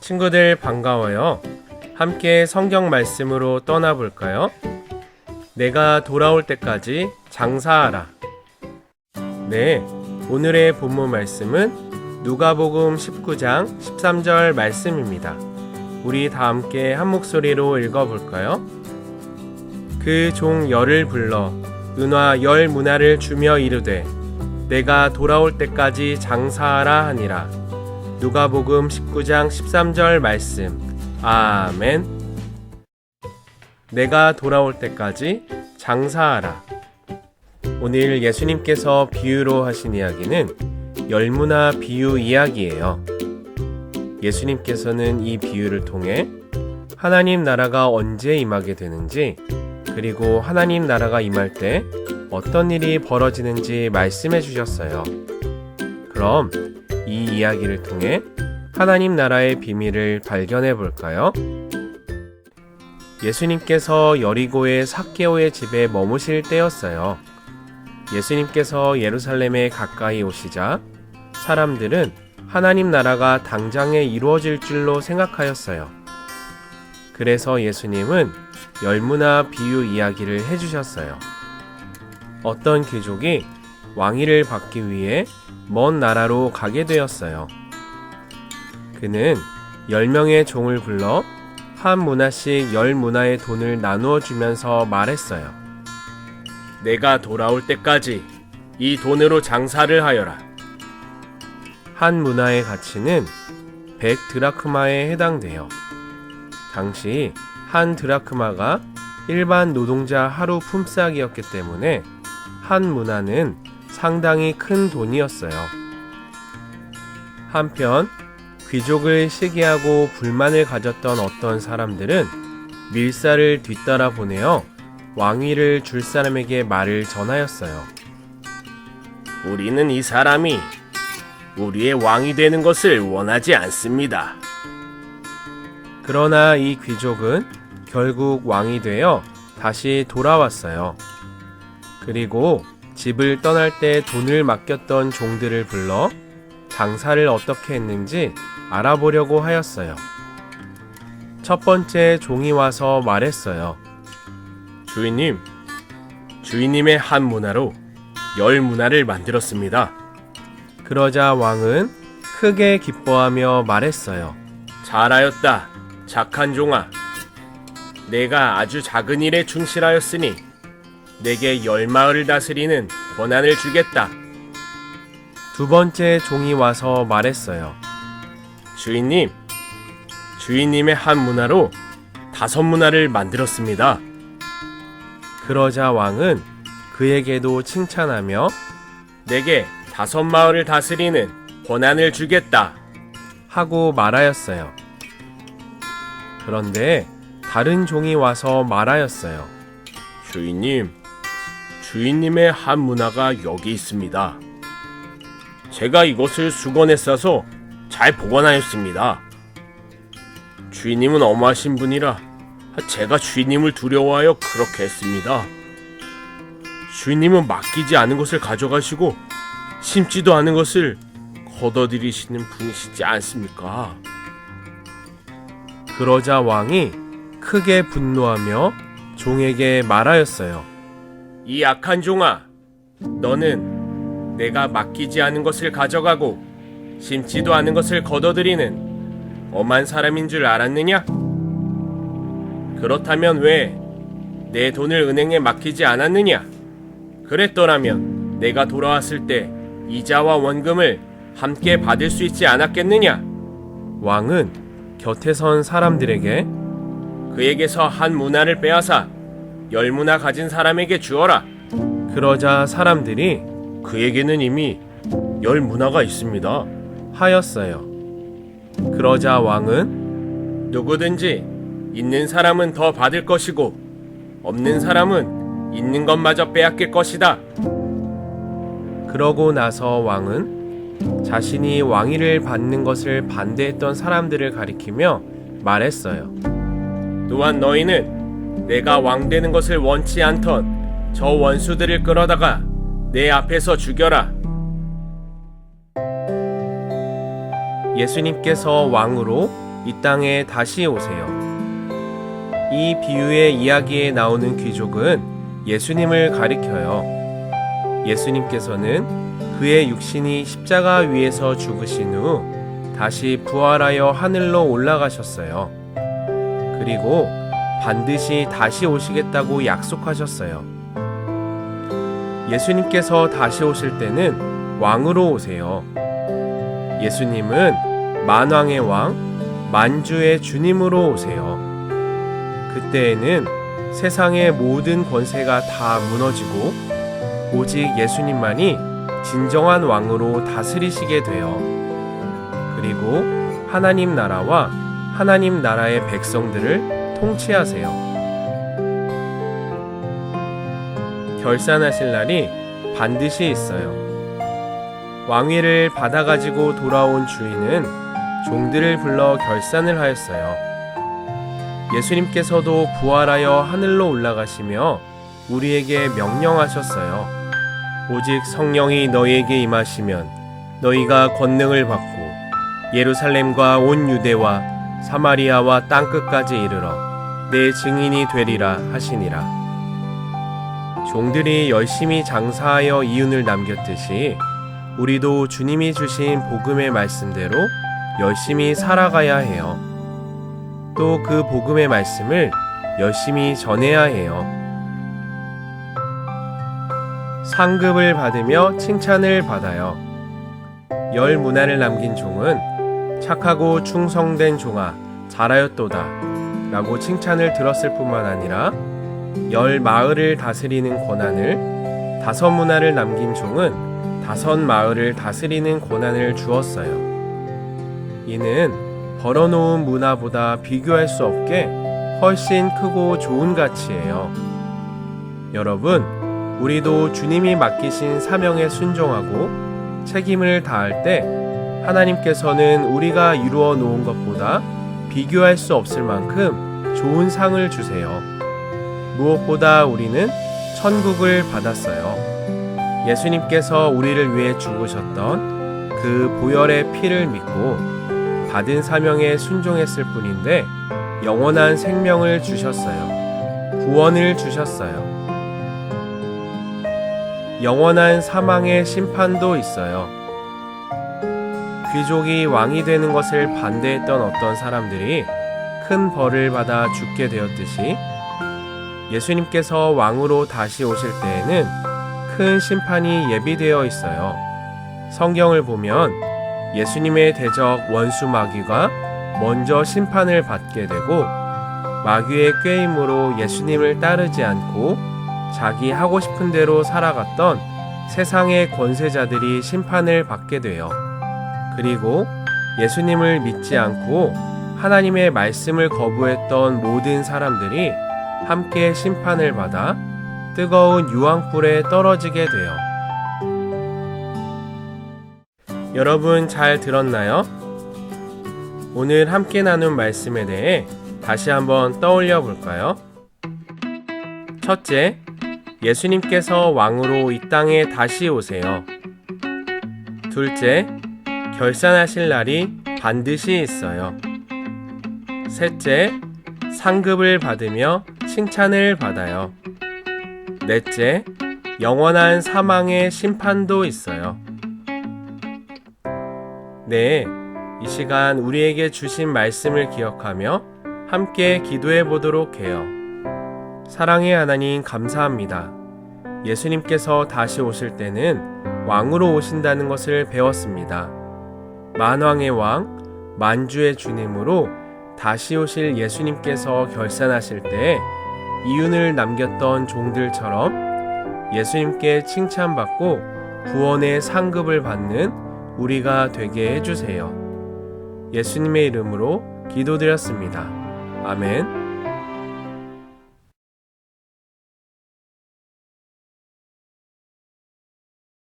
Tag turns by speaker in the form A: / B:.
A: 친구들 반가워요. 함께 성경 말씀으로 떠나볼까요? 내가 돌아올 때까지 장사하라. 네, 오늘의 본문 말씀은 누가복음 19장 13절 말씀입니다. 우리 다 함께 한 목소리로 읽어볼까요? 그 종 열을 불러 은화 열 문화를 주며 이르되 내가 돌아올 때까지 장사하라 하니라. 누가복음 19장 13절 말씀. 아멘. 내가 돌아올 때까지 장사하라. 오늘 예수님께서 비유로 하신 이야기는 열무나 비유 이야기예요. 예수님께서는 이 비유를 통해 하나님 나라가 언제 임하게 되는지, 그리고 하나님 나라가 임할 때 어떤 일이 벌어지는지 말씀해 주셨어요. 그럼 이 이야기를 통해 하나님 나라의 비밀을 발견해 볼까요? 예수님께서 여리고의 삭개오의 집에 머무실 때였어요. 예수님께서 예루살렘에 가까이 오시자 사람들은 하나님 나라가 당장에 이루어질 줄로 생각하였어요. 그래서 예수님은 열무나 비유 이야기를 해주셨어요. 어떤 귀족이 왕위를 받기 위해 먼 나라로 가게 되었어요. 그는 10명의 종을 불러 한 문화씩 10문화의 돈을 나누어 주면서 말했어요. 내가 돌아올 때까지 이 돈으로 장사를 하여라. 한 문화의 가치는 100드라크마에 해당돼요. 당시 한 드라크마가 일반 노동자 하루 품삯이었기 때문에 한 문화는 상당히 큰 돈이었어요. 한편 귀족을 시기하고 불만을 가졌던 어떤 사람들은 밀사를 뒤따라 보내어 왕위를 줄 사람에게 말을 전하였어요. 우리는 이 사람이 우리의 왕이 되는 것을 원하지 않습니다. 그러나 이 귀족은 결국 왕이 되어 다시 돌아왔어요. 그리고 집을 떠날 때 돈을 맡겼던 종들을 불러 장사를 어떻게 했는지 알아보려고 하였어요. 첫 번째 종이 와서 말했어요. 주인님, 주인님의 한 문화로 10문화를 만들었습니다. 그러자 왕은 크게 기뻐하며 말했어요. 잘하였다, 착한 종아. 내가 아주 작은 일에 충실하였으니 내게 10마을을 다스리는 권한을 주겠다. 두 번째 종이 와서 말했어요. 주인님, 주인님의 한 문화로 5문화를 만들었습니다. 그러자 왕은 그에게도 칭찬하며 내게 5마을을 다스리는 권한을 주겠다 하고 말하였어요. 그런데 다른 종이 와서 말하였어요. 주인님, 주인님의 한 문화가 여기 있습니다. 제가 이것을 수건에 싸서 잘 보관하였습니다. 주인님은 엄하신 분이라 제가 주인님을 두려워하여 그렇게 했습니다. 주인님은 맡기지 않은 것을 가져가시고 심지도 않은 것을 걷어들이시는 분이시지 않습니까? 그러자 왕이 크게 분노하며 종에게 말하였어요. 이 악한 종아, 너는 내가 맡기지 않은 것을 가져가고 심지도 않은 것을 걷어들이는 엄한 사람인 줄 알았느냐? 그렇다면 왜 내 돈을 은행에 맡기지 않았느냐? 그랬더라면 내가 돌아왔을 때 이자와 원금을 함께 받을 수 있지 않았겠느냐? 왕은 곁에 선 사람들에게 그에게서 한 문화를 빼앗아 10문화 가진 사람에게 주어라. 그러자 사람들이 그에게는 이미 10문화가 있습니다 하였어요. 그러자 왕은 누구든지 있는 사람은 더 받을 것이고 없는 사람은 있는 것마저 빼앗길 것이다. 그러고 나서 왕은 자신이 왕위를 받는 것을 반대했던 사람들을 가리키며 말했어요. 또한 너희는 내가 왕 되는 것을 원치 않던 저 원수들을 끌어다가 내 앞에서 죽여라. 예수님께서 왕으로 이 땅에 다시 오세요. 이 비유의 이야기에 나오는 귀족은 예수님을 가리켜요. 예수님께서는 그의 육신이 십자가 위에서 죽으신 후 다시 부활하여 하늘로 올라가셨어요. 그리고 반드시 다시 오시겠다고 약속하셨어요. 예수님께서 다시 오실 때는 왕으로 오세요. 예수님은 만왕의 왕, 만주의 주님으로 오세요. 그때에는 세상의 모든 권세가 다 무너지고 오직 예수님만이 진정한 왕으로 다스리시게 돼요. 그리고 하나님 나라와 하나님 나라의 백성들을 통치하세요. 결산하실 날이 반드시 있어요. 왕위를 받아가지고 돌아온 주인은 종들을 불러 결산을 하였어요. 예수님께서도 부활하여 하늘로 올라가시며 우리에게 명령하셨어요. 오직 성령이 너희에게 임하시면 너희가 권능을 받고 예루살렘과 온 유대와 사마리아와 땅끝까지 이르러 내 증인이 되리라 하시니라. 종들이 열심히 장사하여 이윤을 남겼듯이 우리도 주님이 주신 복음의 말씀대로 열심히 살아가야 해요. 또 그 복음의 말씀을 열심히 전해야 해요. 상급을 받으며 칭찬을 받아요. 열 문화를 남긴 종은 착하고 충성된 종아 잘하였도다 라고 칭찬을 들었을 뿐만 아니라 열 마을을 다스리는 권한을, 다섯 문화를 남긴 종은 다섯 마을을 다스리는 권한을 주었어요. 이는 벌어놓은 문화보다 비교할 수 없게 훨씬 크고 좋은 가치예요. 여러분, 우리도 주님이 맡기신 사명에 순종하고 책임을 다할 때 하나님께서는 우리가 이루어 놓은 것보다 비교할 수 없을 만큼 좋은 상을 주세요. 무엇보다 우리는 천국을 받았어요. 예수님께서 우리를 위해 죽으셨던 그 보혈의 피를 믿고 받은 사명에 순종했을 뿐인데 영원한 생명을 주셨어요. 구원을 주셨어요. 영원한 사망의 심판도 있어요. 귀족이 왕이 되는 것을 반대했던 어떤 사람들이 큰 벌을 받아 죽게 되었듯이 예수님께서 왕으로 다시 오실 때에는 큰 심판이 예비되어 있어요. 성경을 보면 예수님의 대적 원수 마귀가 먼저 심판을 받게 되고 마귀의 꾀임으로 예수님을 따르지 않고 자기 하고 싶은 대로 살아갔던 세상의 권세자들이 심판을 받게 돼요. 그리고 예수님을 믿지 않고 하나님의 말씀을 거부했던 모든 사람들이 함께 심판을 받아 뜨거운 유황불에 떨어지게 돼요. 여러분 잘 들었나요? 오늘 함께 나눈 말씀에 대해 다시 한번 떠올려 볼까요? 첫째, 예수님께서 왕으로 이 땅에 다시 오세요. 둘째, 결산하실 날이 반드시 있어요. 셋째, 상급을 받으며 칭찬을 받아요. 넷째, 영원한 사망의 심판도 있어요. 네, 이 시간 우리에게 주신 말씀을 기억하며 함께 기도해 보도록 해요. 사랑의 하나님 감사합니다. 예수님께서 다시 오실 때는 왕으로 오신다는 것을 배웠습니다. 만왕의 왕, 만주의 주님으로 다시 오실 예수님께서 결산하실 때 이윤을 남겼던 종들처럼 예수님께 칭찬받고 구원의 상급을 받는 우리가 되게 해주세요. 예수님의 이름으로 기도드렸습니다. 아멘.